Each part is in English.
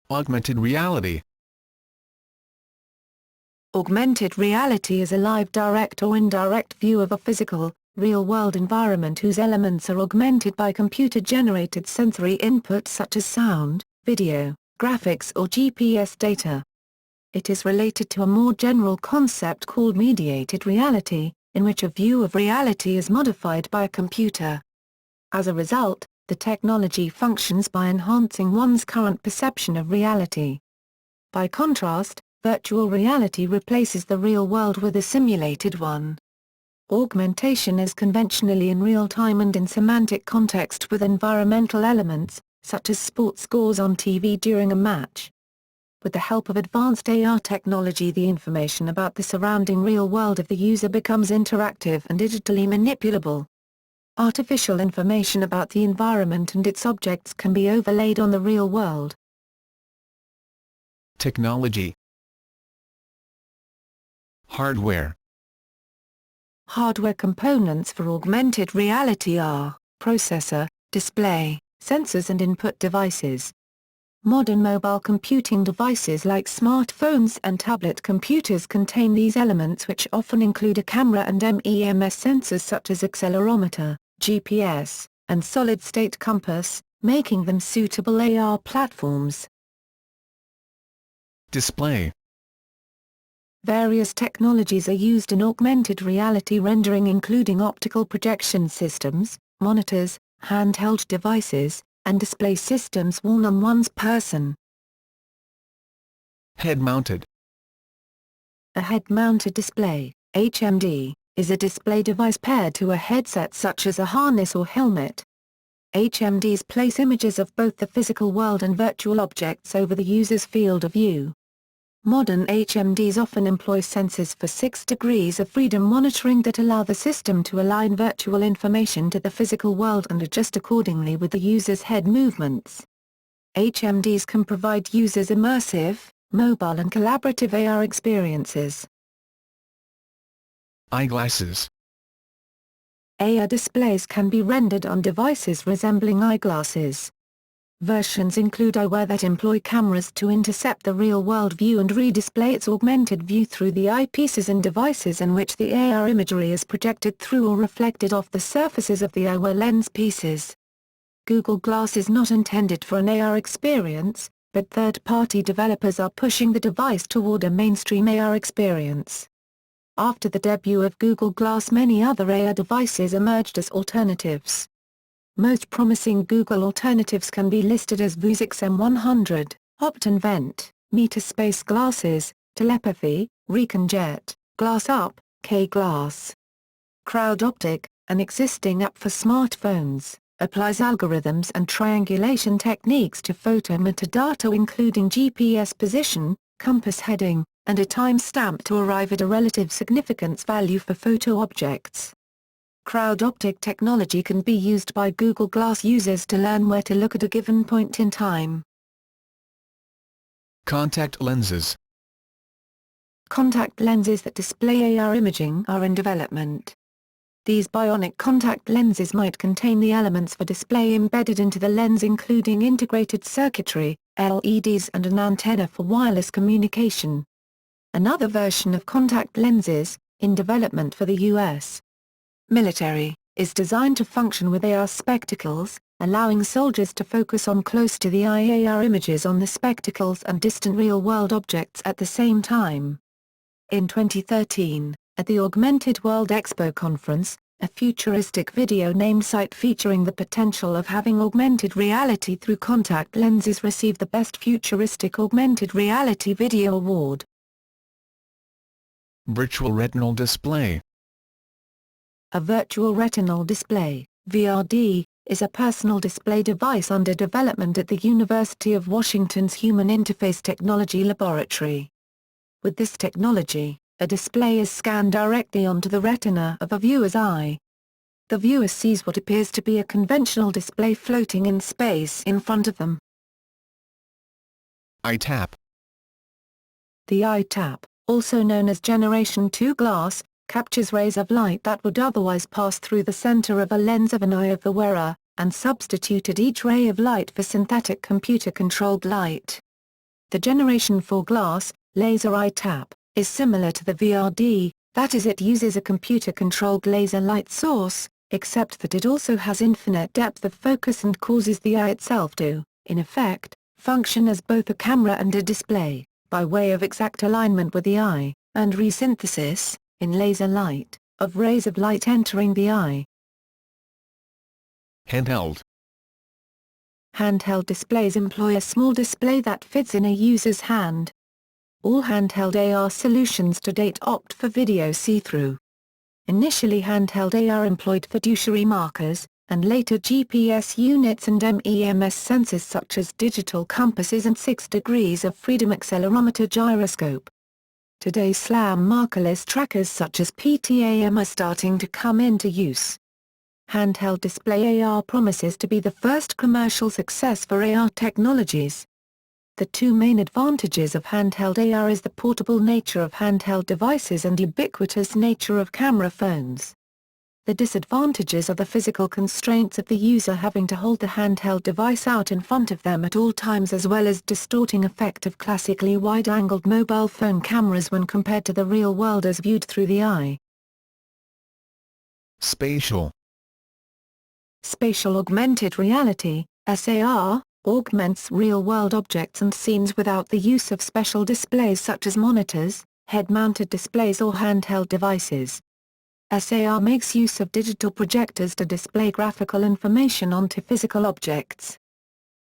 Augmented reality. Augmented reality is a live direct or indirect view of a physical, real-world environment whose elements are augmented by computer-generated sensory input such as sound, video, graphics or GPS data. It is related to a more general concept called mediated reality, in which a view of reality is modified by a computer. As a result, the technology functions by enhancing one's current perception of reality. By contrast, virtual reality replaces the real world with a simulated one. Augmentation is conventionally in real time and in semantic context with environmental elements, such as sports scores on TV during a match. With the help of advanced AR technology, the information about the surrounding real world of the user becomes interactive and digitally manipulable. Artificial information about the environment and its objects can be overlaid on the real world. Technology. Hardware. Hardware components for augmented reality are processor, display, sensors and input devices. Modern mobile computing devices like smartphones and tablet computers contain these elements, which often include a camera and MEMS sensors such as accelerometer, GPS, and solid-state compass, making them suitable AR platforms. Display. Various technologies are used in augmented reality rendering, including optical projection systems, monitors, handheld devices, and display systems worn on one's person. Head-mounted. A head-mounted display, HMD, is a display device paired to a headset such as a harness or helmet. HMDs place images of both the physical world and virtual objects over the user's field of view. Modern HMDs often employ sensors for 6 degrees of freedom monitoring that allow the system to align virtual information to the physical world and adjust accordingly with the user's head movements. HMDs can provide users immersive, mobile and collaborative AR experiences. Eyeglasses. AR displays can be rendered on devices resembling eyeglasses. Versions include eyewear that employ cameras to intercept the real-world view and redisplay its augmented view through the eyepieces, and devices in which the AR imagery is projected through or reflected off the surfaces of the eyewear lens pieces. Google Glass is not intended for an AR experience, but third-party developers are pushing the device toward a mainstream AR experience. After the debut of Google Glass, many other AR devices emerged as alternatives. Most promising Google alternatives can be listed as Vuzix M100, OptinVent, Metaspace glasses, Telepathy, ReconJet, Glass Up, K-Glass. CrowdOptic, an existing app for smartphones, applies algorithms and triangulation techniques to photo metadata including GPS position, compass heading, and a timestamp to arrive at a relative significance value for photo objects. CrowdOptic technology can be used by Google Glass users to learn where to look at a given point in time. Contact lenses. Contact lenses that display AR imaging are in development. These bionic contact lenses might contain the elements for display embedded into the lens, including integrated circuitry, LEDs and an antenna for wireless communication. Another version of contact lenses, in development for the U.S. military, is designed to function with AR spectacles, allowing soldiers to focus on close-to-the-eye AR images on the spectacles and distant real-world objects at the same time. In 2013, at the Augmented World Expo conference, a futuristic video named Sight featuring the potential of having augmented reality through contact lenses received the Best Futuristic Augmented Reality Video Award. Virtual retinal display. A virtual retinal display, VRD, is a personal display device under development at the University of Washington's Human Interface Technology Laboratory. With this technology, a display is scanned directly onto the retina of a viewer's eye. The viewer sees what appears to be a conventional display floating in space in front of them. Eye tap. The eye tap, also known as Generation 2 glass, captures rays of light that would otherwise pass through the center of a lens of an eye of the wearer, and substituted each ray of light for synthetic computer-controlled light. The Generation 4 glass, laser eye tap, is similar to the VRD, that is, it uses a computer-controlled laser light source, except that it also has infinite depth of focus and causes the eye itself to, in effect, function as both a camera and a display, by way of exact alignment with the eye, and resynthesis, in laser light, of rays of light entering the eye. Handheld. Handheld displays employ a small display that fits in a user's hand. All handheld AR solutions to date opt for video see-through. Initially handheld AR employed fiduciary markers, and later GPS units and MEMS sensors such as digital compasses and 6 degrees of freedom accelerometer gyroscope. Today SLAM markerless trackers such as PTAM are starting to come into use. Handheld display AR promises to be the first commercial success for AR technologies. The two main advantages of handheld AR is the portable nature of handheld devices and ubiquitous nature of camera phones. The disadvantages are the physical constraints of the user having to hold the handheld device out in front of them at all times, as well as distorting effect of classically wide-angled mobile phone cameras when compared to the real world as viewed through the eye. Spatial. Spatial augmented reality, SAR, augments real-world objects and scenes without the use of special displays such as monitors, head-mounted displays or handheld devices. SAR makes use of digital projectors to display graphical information onto physical objects.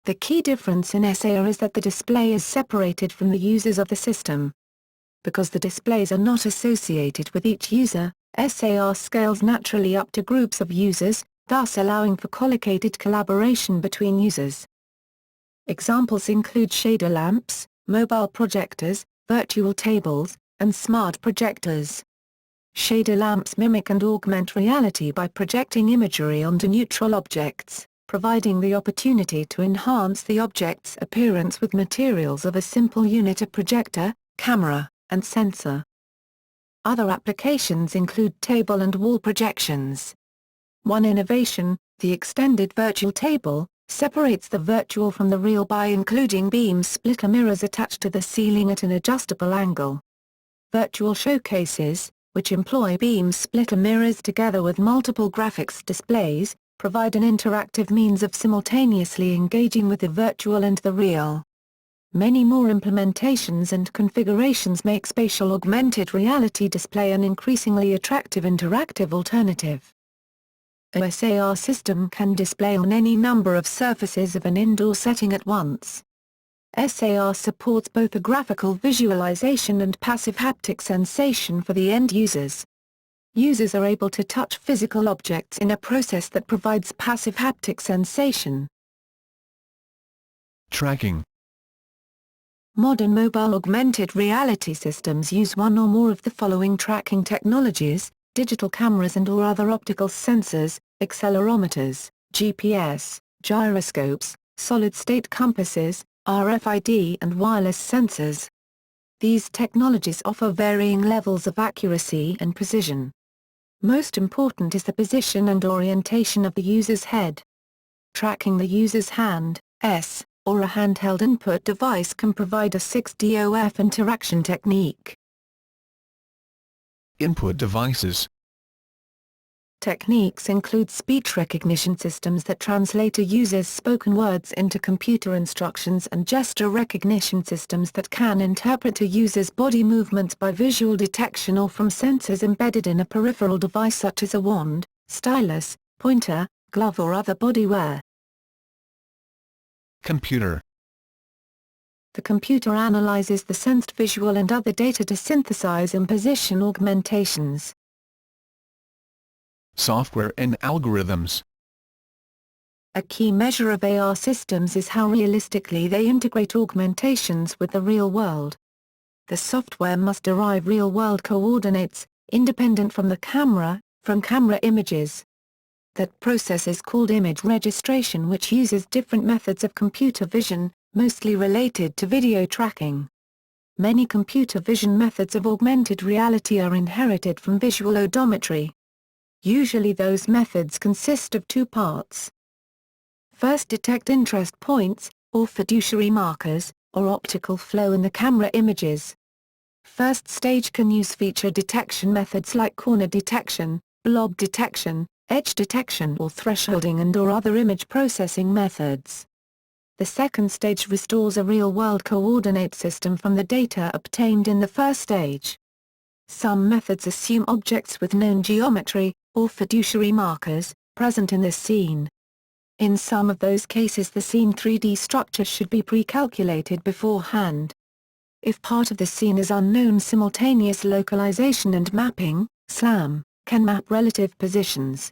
The key difference in SAR is that the display is separated from the users of the system. Because the displays are not associated with each user, SAR scales naturally up to groups of users, thus allowing for collocated collaboration between users. Examples include shader lamps, mobile projectors, virtual tables, and smart projectors. Shader lamps mimic and augment reality by projecting imagery onto neutral objects, providing the opportunity to enhance the object's appearance with materials of a simple unit of projector, camera, and sensor. Other applications include table and wall projections. One innovation, the extended virtual table, separates the virtual from the real by including beam splitter mirrors attached to the ceiling at an adjustable angle. Virtual showcases, which employ beam splitter mirrors together with multiple graphics displays, provide an interactive means of simultaneously engaging with the virtual and the real. Many more implementations and configurations make spatial augmented reality display an increasingly attractive interactive alternative. A SAR system can display on any number of surfaces of an indoor setting at once. SAR supports both a graphical visualization and passive haptic sensation for the end users. Users are able to touch physical objects in a process that provides passive haptic sensation. Tracking. Modern mobile augmented reality systems use one or more of the following tracking technologies: digital cameras and/or other optical sensors, accelerometers, GPS, gyroscopes, solid-state compasses, RFID and wireless sensors. These technologies offer varying levels of accuracy and precision. Most important is the position and orientation of the user's head. Tracking the user's hand, or a handheld input device can provide a 6DoF interaction technique. Input devices. Techniques include speech recognition systems that translate a user's spoken words into computer instructions and gesture recognition systems that can interpret a user's body movements by visual detection or from sensors embedded in a peripheral device such as a wand, stylus, pointer, glove or other body wear. Computer. The computer analyzes the sensed visual and other data to synthesize and position augmentations. Software and algorithms. A key measure of AR systems is how realistically they integrate augmentations with the real world. The software must derive real-world coordinates, independent from the camera, from camera images. That process is called image registration, which uses different methods of computer vision, mostly related to video tracking. Many computer vision methods of augmented reality are inherited from visual odometry. Usually those methods consist of two parts. First, detect interest points, or fiduciary markers, or optical flow in the camera images. First stage can use feature detection methods like corner detection, blob detection, edge detection or thresholding and/or other image processing methods. The second stage restores a real-world coordinate system from the data obtained in the first stage. Some methods assume objects with known geometry, or fiduciary markers, present in the scene. In some of those cases the scene 3D structure should be pre-calculated beforehand. If part of the scene is unknown, simultaneous localization and mapping, SLAM, can map relative positions.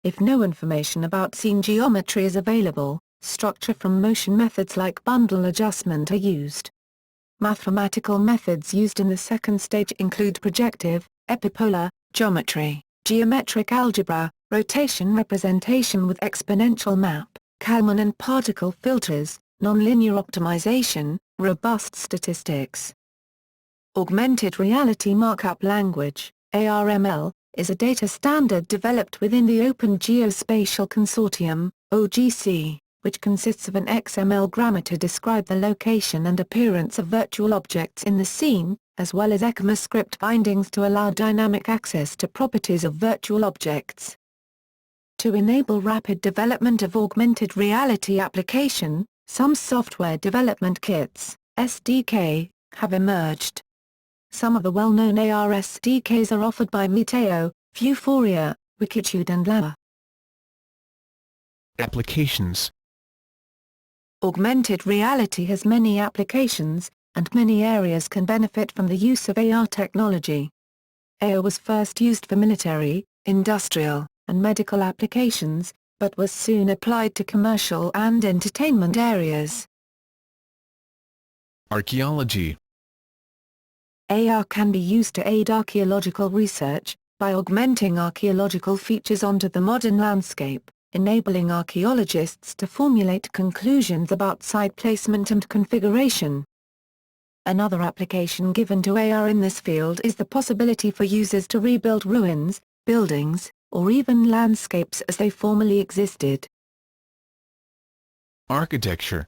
If no information about scene geometry is available, structure from motion methods like bundle adjustment are used. Mathematical methods used in the second stage include projective, epipolar, geometry, geometric algebra, rotation representation with exponential map, Kalman and particle filters, nonlinear optimization, robust statistics. Augmented Reality Markup Language, ARML, is a data standard developed within the Open Geospatial Consortium, OGC, which consists of an XML grammar to describe the location and appearance of virtual objects in the scene, as well as ECMAScript bindings to allow dynamic access to properties of virtual objects. To enable rapid development of augmented reality application, some software development kits, SDK, have emerged. Some of the well-known AR SDKs are offered by Meteo, Vuforia, Wikitude and Llama. Applications. Augmented reality has many applications, and many areas can benefit from the use of AR technology. AR was first used for military, industrial, and medical applications, but was soon applied to commercial and entertainment areas. Archaeology. AR can be used to aid archaeological research, by augmenting archaeological features onto the modern landscape, enabling archaeologists to formulate conclusions about site placement and configuration. Another application given to AR in this field is the possibility for users to rebuild ruins, buildings, or even landscapes as they formerly existed. Architecture.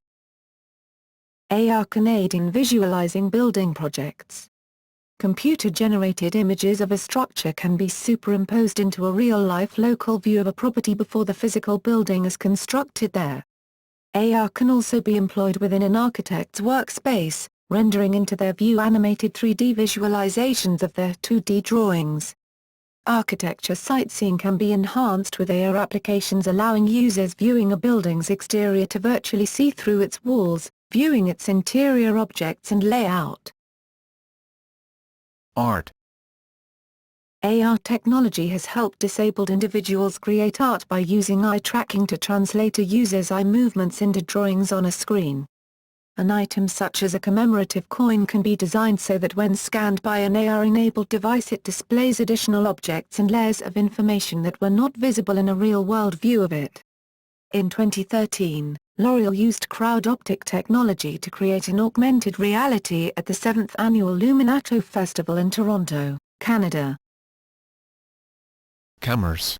AR can aid in visualizing building projects. Computer-generated images of a structure can be superimposed into a real-life local view of a property before the physical building is constructed there. AR can also be employed within an architect's workspace, rendering into their view animated 3D visualizations of their 2D drawings. Architecture sightseeing can be enhanced with AR applications, allowing users viewing a building's exterior to virtually see through its walls, viewing its interior objects and layout. Art. AR technology has helped disabled individuals create art by using eye tracking to translate a user's eye movements into drawings on a screen. An item such as a commemorative coin can be designed so that when scanned by an AR-enabled device it displays additional objects and layers of information that were not visible in a real-world view of it. In 2013, L'Oreal used crowd-optic technology to create an augmented reality at the 7th Annual Luminato Festival in Toronto, Canada. Commerce.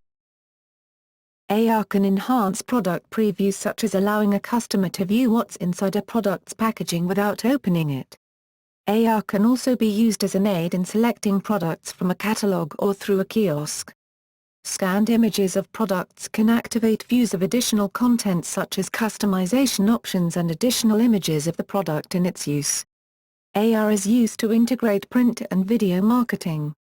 AR can enhance product previews, such as allowing a customer to view what's inside a product's packaging without opening it. AR can also be used as an aid in selecting products from a catalog or through a kiosk. Scanned images of products can activate views of additional content such as customization options and additional images of the product in its use. AR is used to integrate print and video marketing.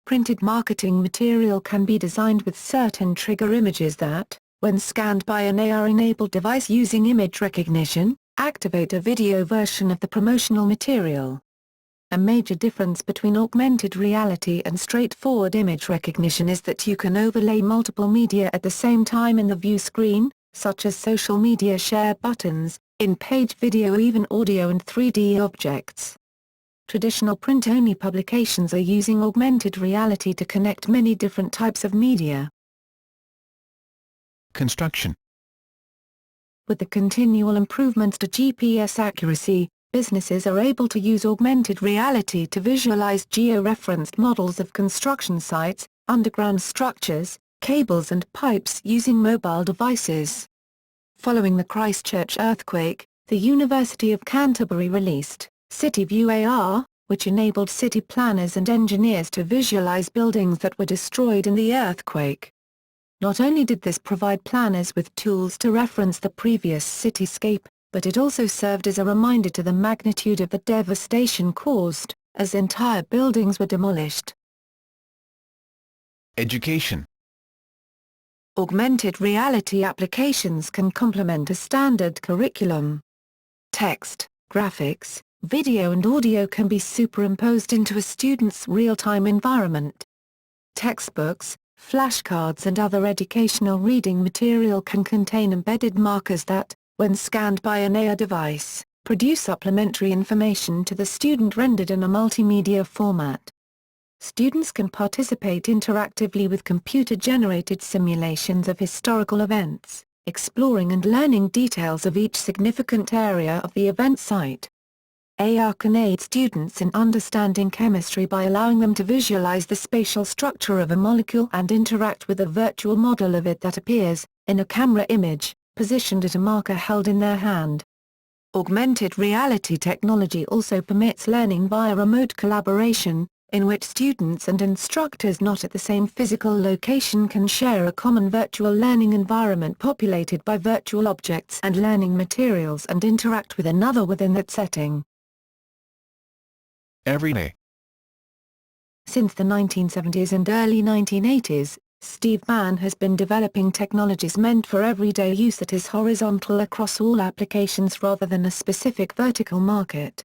Printed marketing material can be designed with certain trigger images that, when scanned by an AR-enabled device using image recognition, activate a video version of the promotional material. A major difference between augmented reality and straightforward image recognition is that you can overlay multiple media at the same time in the view screen, such as social media share buttons, in-page video or even audio and 3D objects. Traditional print-only publications are using augmented reality to connect many different types of media. Construction. With the continual improvements to GPS accuracy, businesses are able to use augmented reality to visualize geo-referenced models of construction sites, underground structures, cables and pipes using mobile devices. Following the Christchurch earthquake, the University of Canterbury released City View AR, which enabled city planners and engineers to visualize buildings that were destroyed in the earthquake. Not only did this provide planners with tools to reference the previous cityscape, but it also served as a reminder to the magnitude of the devastation caused, as entire buildings were demolished. Education. Augmented reality applications can complement a standard curriculum. Text, graphics, video and audio can be superimposed into a student's real-time environment. Textbooks, flashcards and other educational reading material can contain embedded markers that, when scanned by an AR device, produce supplementary information to the student rendered in a multimedia format. Students can participate interactively with computer-generated simulations of historical events, exploring and learning details of each significant area of the event site. AR can aid students in understanding chemistry by allowing them to visualize the spatial structure of a molecule and interact with a virtual model of it that appears, in a camera image, positioned at a marker held in their hand. Augmented reality technology also permits learning via remote collaboration, in which students and instructors not at the same physical location can share a common virtual learning environment populated by virtual objects and learning materials and interact with another within that setting. Everyday. Since the 1970s and early 1980s, Steve Mann has been developing technologies meant for everyday use that is horizontal across all applications rather than a specific vertical market.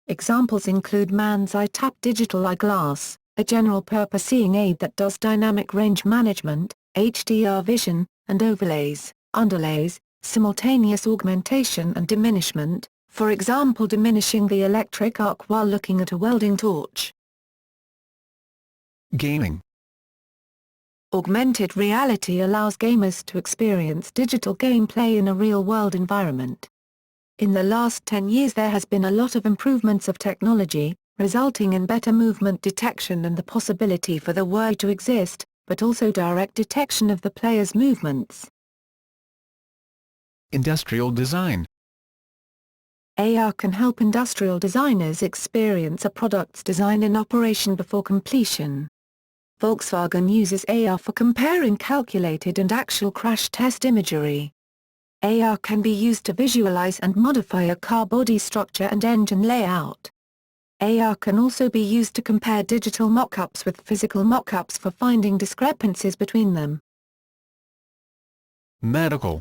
Examples include Mann's iTap digital eyeglass, a general-purpose seeing aid that does dynamic range management, HDR vision, and overlays, underlays, simultaneous augmentation and diminishment, for example diminishing the electric arc while looking at a welding torch. Gaming. Augmented reality allows gamers to experience digital gameplay in a real-world environment. In the last 10 years there has been a lot of improvements of technology, resulting in better movement detection and the possibility for the world to exist, but also direct detection of the player's movements. Industrial design. AR can help industrial designers experience a product's design in operation before completion. Volkswagen uses AR for comparing calculated and actual crash test imagery. AR can be used to visualize and modify a car body structure and engine layout. AR can also be used to compare digital mock-ups with physical mock-ups for finding discrepancies between them. Medical.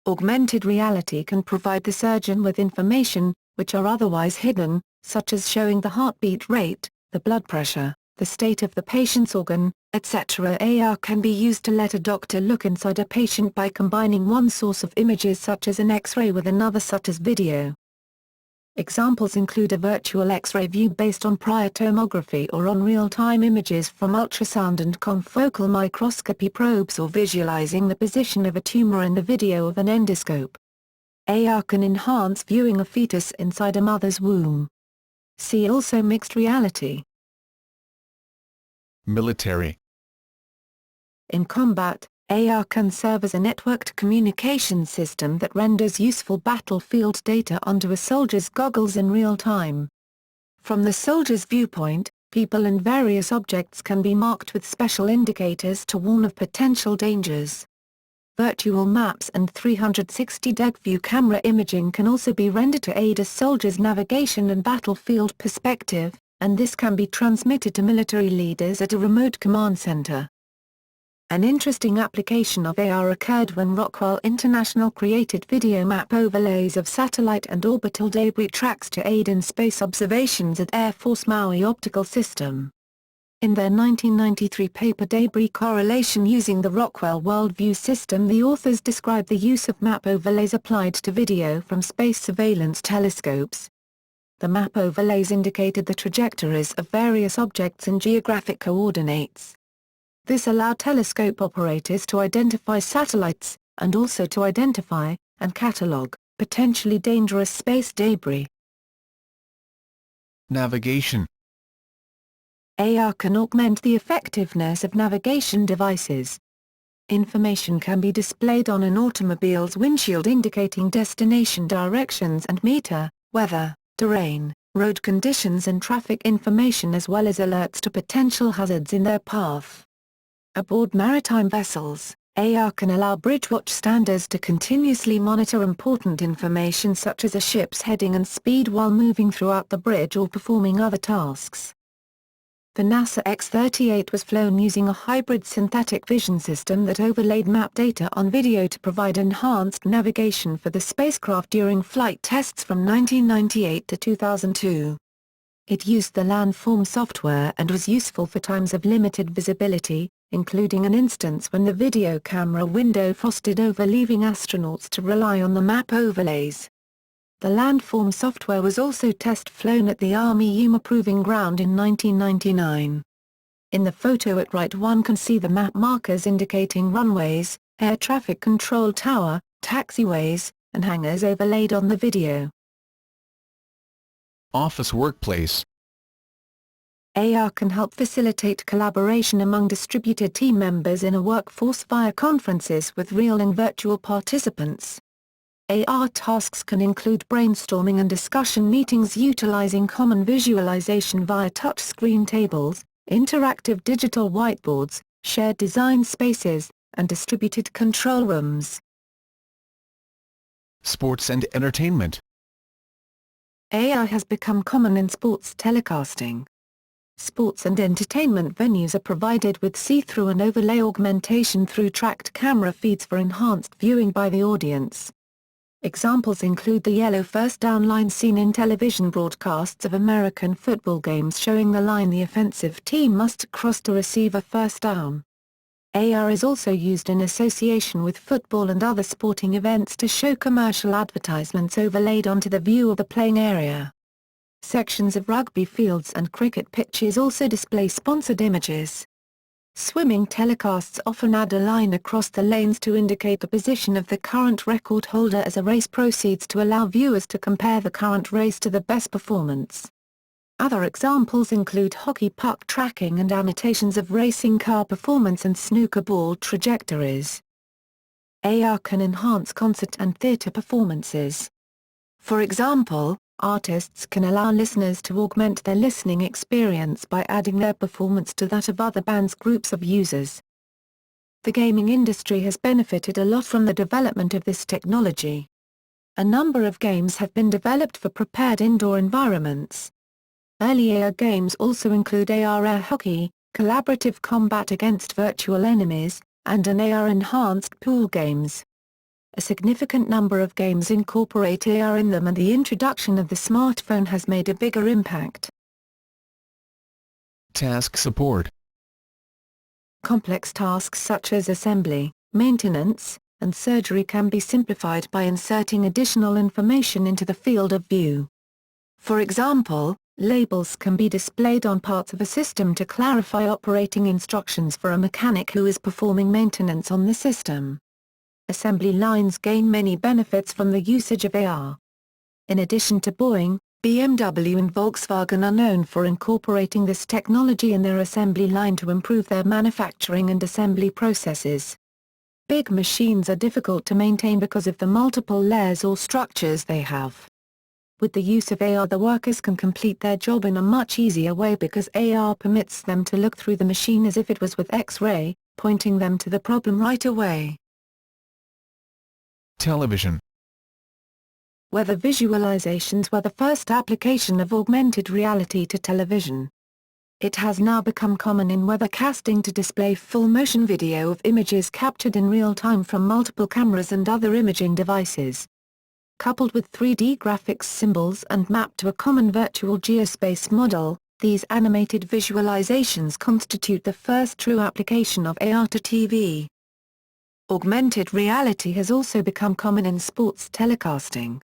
Augmented reality can provide the surgeon with information, which are otherwise hidden, such as showing the heartbeat rate, the blood pressure, the state of the patient's organ, etc. AR can be used to let a doctor look inside a patient by combining one source of images such as an X-ray with another such as video. Examples include a virtual X-ray view based on prior tomography or on real-time images from ultrasound and confocal microscopy probes or visualizing the position of a tumor in the video of an endoscope. AR can enhance viewing a fetus inside a mother's womb. See also mixed reality. Military. In combat, AR can serve as a networked communication system that renders useful battlefield data onto a soldier's goggles in real time. From the soldier's viewpoint, people and various objects can be marked with special indicators to warn of potential dangers. Virtual maps and 360 depth view camera imaging can also be rendered to aid a soldier's navigation and battlefield perspective, and this can be transmitted to military leaders at a remote command center. An interesting application of AR occurred when Rockwell International created video map overlays of satellite and orbital debris tracks to aid in space observations at Air Force Maui Optical System. In their 1993 paper Debris Correlation using the Rockwell Worldview System, the authors described the use of map overlays applied to video from space surveillance telescopes. The map overlays indicated the trajectories of various objects in geographic coordinates. This allowed telescope operators to identify satellites, and also to identify, and catalog, potentially dangerous space debris. Navigation. AR can augment the effectiveness of navigation devices. Information can be displayed on an automobile's windshield indicating destination directions and meter, weather, terrain, road conditions and traffic information as well as alerts to potential hazards in their path. Aboard maritime vessels, AR can allow bridge watchstanders to continuously monitor important information such as a ship's heading and speed while moving throughout the bridge or performing other tasks. The NASA X-38 was flown using a hybrid synthetic vision system that overlaid map data on video to provide enhanced navigation for the spacecraft during flight tests from 1998 to 2002. It used the landform software and was useful for times of limited visibility, including an instance when the video camera window frosted over, leaving astronauts to rely on the map overlays. The landform software was also test-flown at the Army Yuma Proving Ground in 1999. In the photo at right one can see the map markers indicating runways, air traffic control tower, taxiways, and hangars overlaid on the video. Office workplace. AR can help facilitate collaboration among distributed team members in a workforce via conferences with real and virtual participants. AR tasks can include brainstorming and discussion meetings utilizing common visualization via touchscreen tables, interactive digital whiteboards, shared design spaces, and distributed control rooms. Sports and entertainment. AR has become common in sports telecasting. Sports and entertainment venues are provided with see-through and overlay augmentation through tracked camera feeds for enhanced viewing by the audience. Examples include the yellow first down line seen in television broadcasts of American football games showing the line the offensive team must cross to receive a first down. AR is also used in association with football and other sporting events to show commercial advertisements overlaid onto the view of the playing area. Sections of rugby fields and cricket pitches also display sponsored images. Swimming telecasts often add a line across the lanes to indicate the position of the current record holder as a race proceeds to allow viewers to compare the current race to the best performance. Other examples include hockey puck tracking and annotations of racing car performance and snooker ball trajectories. AR can enhance concert and theater performances. For example, artists can allow listeners to augment their listening experience by adding their performance to that of other bands' groups of users. The gaming industry has benefited a lot from the development of this technology. A number of games have been developed for prepared indoor environments. Early AR games also include AR air hockey, collaborative combat against virtual enemies, and an AR-enhanced pool games. A significant number of games incorporate AR in them and the introduction of the smartphone has made a bigger impact. Task support. Complex tasks such as assembly, maintenance, and surgery can be simplified by inserting additional information into the field of view. For example, labels can be displayed on parts of a system to clarify operating instructions for a mechanic who is performing maintenance on the system. Assembly lines gain many benefits from the usage of AR. In addition to Boeing, BMW and Volkswagen are known for incorporating this technology in their assembly line to improve their manufacturing and assembly processes. Big machines are difficult to maintain because of the multiple layers or structures they have. With the use of AR, the workers can complete their job in a much easier way because AR permits them to look through the machine as if it was with X-ray, pointing them to the problem right away. Television. Weather visualizations were the first application of augmented reality to television. It has now become common in weathercasting to display full-motion video of images captured in real time from multiple cameras and other imaging devices. Coupled with 3D graphics symbols and mapped to a common virtual geospace model, these animated visualizations constitute the first true application of AR to TV. Augmented reality has also become common in sports telecasting.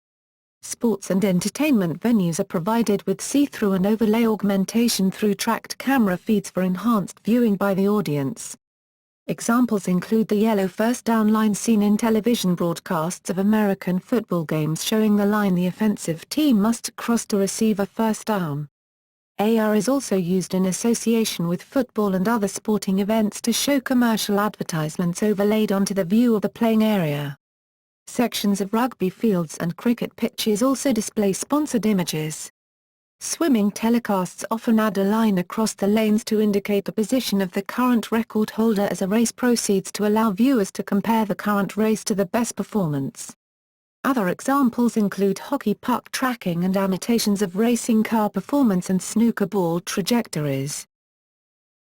Sports and entertainment venues are provided with see-through and overlay augmentation through tracked camera feeds for enhanced viewing by the audience. Examples include the yellow first down line seen in television broadcasts of American football games showing the line the offensive team must cross to receive a first down. AR is also used in association with football and other sporting events to show commercial advertisements overlaid onto the view of the playing area. Sections of rugby fields and cricket pitches also display sponsored images. Swimming telecasts often add a line across the lanes to indicate the position of the current record holder as a race proceeds, to allow viewers to compare the current race to the best performance. Other examples include hockey puck tracking and annotations of racing car performance and snooker ball trajectories.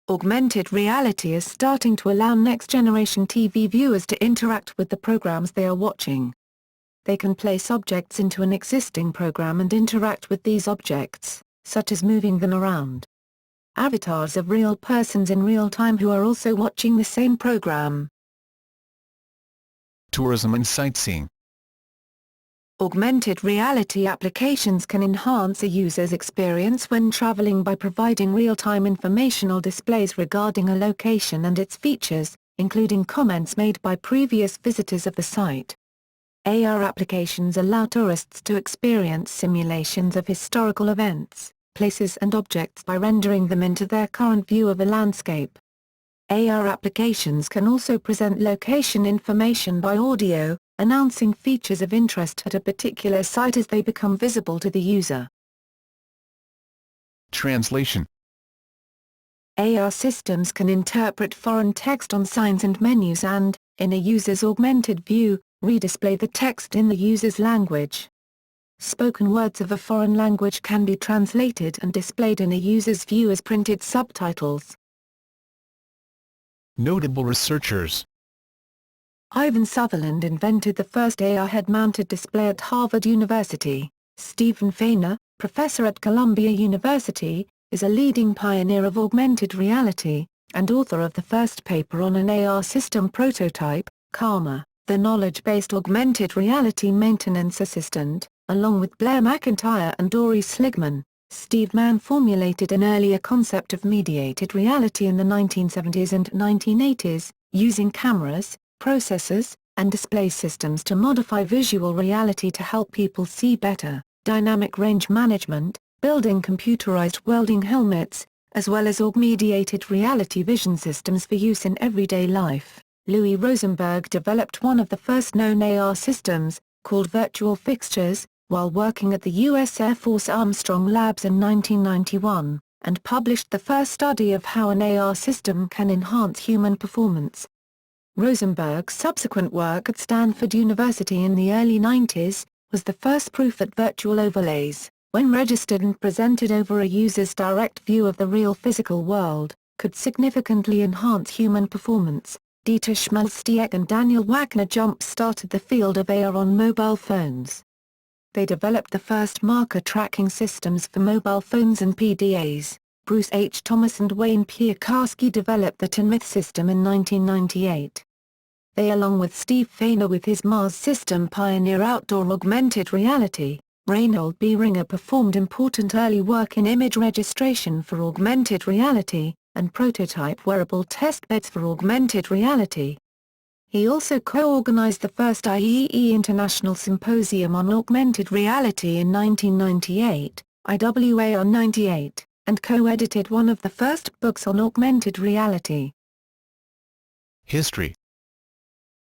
Augmented reality is starting to allow next-generation TV viewers to interact with the programs they are watching. They can place objects into an existing program and interact with these objects, such as moving them around. Avatars of real persons in real time who are also watching the same program. Tourism and sightseeing. Augmented reality applications can enhance a user's experience when traveling by providing real-time informational displays regarding a location and its features, including comments made by previous visitors of the site. AR applications allow tourists to experience simulations of historical events, places and objects by rendering them into their current view of a landscape. AR applications can also present location information by audio, announcing features of interest at a particular site as they become visible to the user. Translation. AR systems can interpret foreign text on signs and menus and, in a user's augmented view, redisplay the text in the user's language. Spoken words of a foreign language can be translated and displayed in a user's view as printed subtitles. Notable researchers. Ivan Sutherland invented the first AR head-mounted display at Harvard University. Stephen Feiner, professor at Columbia University, is a leading pioneer of augmented reality, and author of the first paper on an AR system prototype, Karma, the knowledge-based augmented reality maintenance assistant. Along with Blair McIntyre and Dory Sligman, Steve Mann formulated an earlier concept of mediated reality in the 1970s and 1980s, using cameras, processors, and display systems to modify visual reality to help people see better, dynamic range management, building computerized welding helmets, as well as augmented reality vision systems for use in everyday life. Louis Rosenberg developed one of the first known AR systems, called virtual fixtures, while working at the U.S. Air Force Armstrong Labs in 1991, and published the first study of how an AR system can enhance human performance. Rosenberg's subsequent work at Stanford University in the early 90s, was the first proof that virtual overlays, when registered and presented over a user's direct view of the real physical world, could significantly enhance human performance. Dieter Schmalzstieg and Daniel Wagner jump-started the field of AR on mobile phones. They developed the first marker tracking systems for mobile phones and PDAs. Bruce H. Thomas and Wayne Piekarski developed the Tinmouth system in 1998. They, along with Steve Feiner with his Mars system, pioneer outdoor augmented reality. Reinhold B. Ringer performed important early work in image registration for augmented reality, and prototype wearable testbeds for augmented reality. He also co-organized the first IEEE International Symposium on Augmented Reality in 1998, IWAR 98, and co-edited one of the first books on augmented reality. History.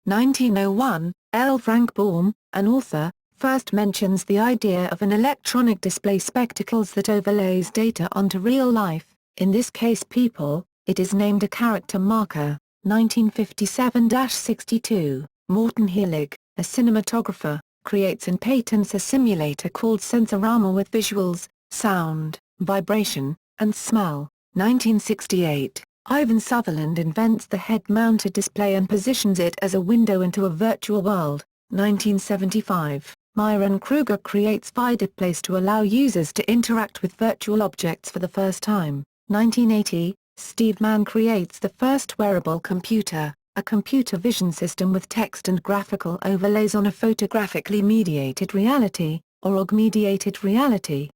1901, L. Frank Baum, an author, first mentions the idea of an electronic display spectacles that overlays data onto real life, in this case people. It is named a character marker. 1957-62, Morton Hillig, a cinematographer, creates and patents a simulator called Sensorama with visuals, sound, vibration, and smell. 1968, Ivan Sutherland invents the head-mounted display and positions it as a window into a virtual world. 1975, Myron Kruger creates VidaPlace to allow users to interact with virtual objects for the first time. 1980, Steve Mann creates the first wearable computer, a computer vision system with text and graphical overlays on a photographically mediated reality, or augmented reality.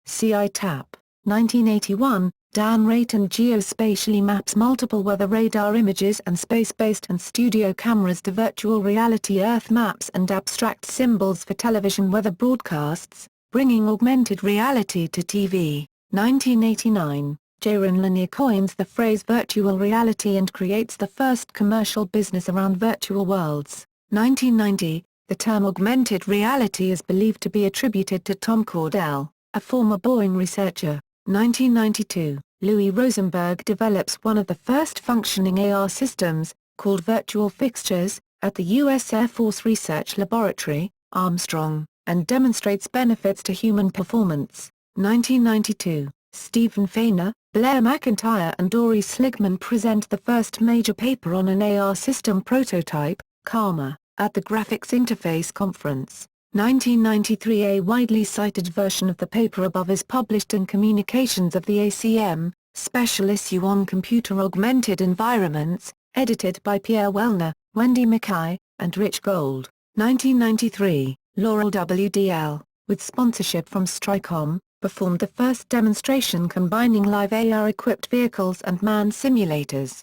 CI-TAP, 1981, Dan Rayton geospatially maps multiple weather radar images and space-based and studio cameras to virtual reality Earth maps and abstract symbols for television weather broadcasts, bringing augmented reality to TV. 1989, Jaron Lanier coins the phrase virtual reality and creates the first commercial business around virtual worlds. 1990, the term augmented reality is believed to be attributed to Tom Cordell, a former Boeing researcher. 1992, Louis Rosenberg develops one of the first functioning AR systems, called virtual fixtures, at the U.S. Air Force Research Laboratory, Armstrong, and demonstrates benefits to human performance. 1992, Stephen Feiner, Blair McIntyre and Dory Sligman present the first major paper on an AR system prototype, Karma, at the Graphics Interface Conference. 1993, a widely cited version of the paper above is published in Communications of the ACM, Special Issue on Computer Augmented Environments, edited by Pierre Wellner, Wendy Mackay, and Rich Gold. 1993, Laurel WDL, with sponsorship from Stricom, performed the first demonstration combining live AR-equipped vehicles and man simulators.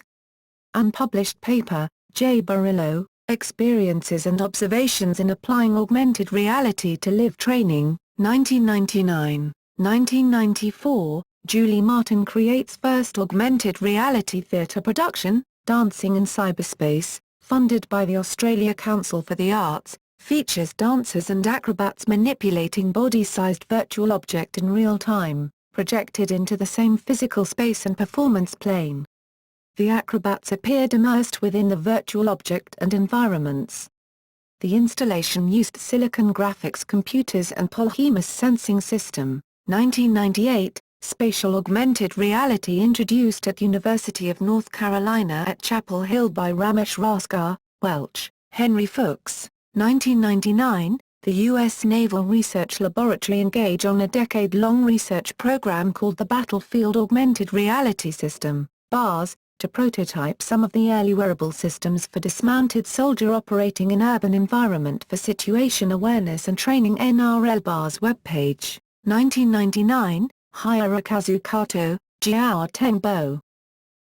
Unpublished paper, J. Barillo, Experiences and Observations in Applying Augmented Reality to Live Training, 1999. 1994, Julie Martin creates first augmented reality theatre production, Dancing in Cyberspace, funded by the Australia Council for the Arts, features dancers and acrobats manipulating body-sized virtual object in real time, projected into the same physical space and performance plane. The acrobats appeared immersed within the virtual object and environments. The installation used silicon graphics computers and Polhemus sensing system. 1998, Spatial Augmented Reality introduced at University of North Carolina at Chapel Hill by Ramesh Raskar, Welch, Henry Fuchs. 1999, the U.S. Naval Research Laboratory engaged on a decade-long research program called the Battlefield Augmented Reality System, BARS, to prototype some of the early wearable systems for dismounted soldier operating in urban environment for situation awareness and training. NRL BARS webpage. 1999, Hirokazu Kato, Jiao Tengbo.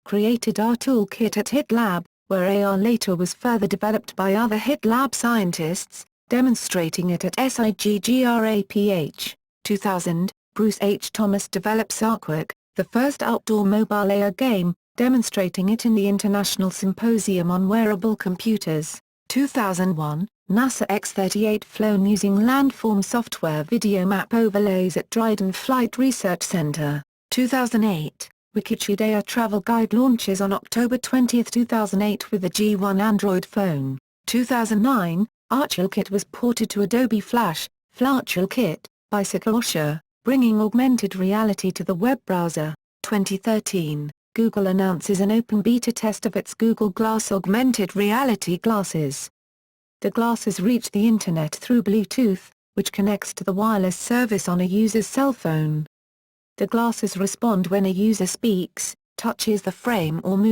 Created AR toolkit at HIT Lab, where AR later was further developed by other HIT Lab scientists, demonstrating it at SIGGRAPH. 2000, Bruce H. Thomas develops Artwork, the first outdoor mobile AR game, demonstrating it in the International Symposium on Wearable Computers. 2001, NASA X-38 flown using landform software video map overlays at Dryden Flight Research Center. 2008, Wikitude AR Travel Guide launches on October 20, 2008 with the G1 Android phone. 2009, ArtToolkit was ported to Adobe Flash, FlashToolkit, by Sakosha, bringing augmented reality to the web browser. 2013, Google announces an open beta test of its Google Glass augmented reality glasses. The glasses reach the Internet through Bluetooth, which connects to the wireless service on a user's cell phone. The glasses respond when a user speaks, touches the frame or moves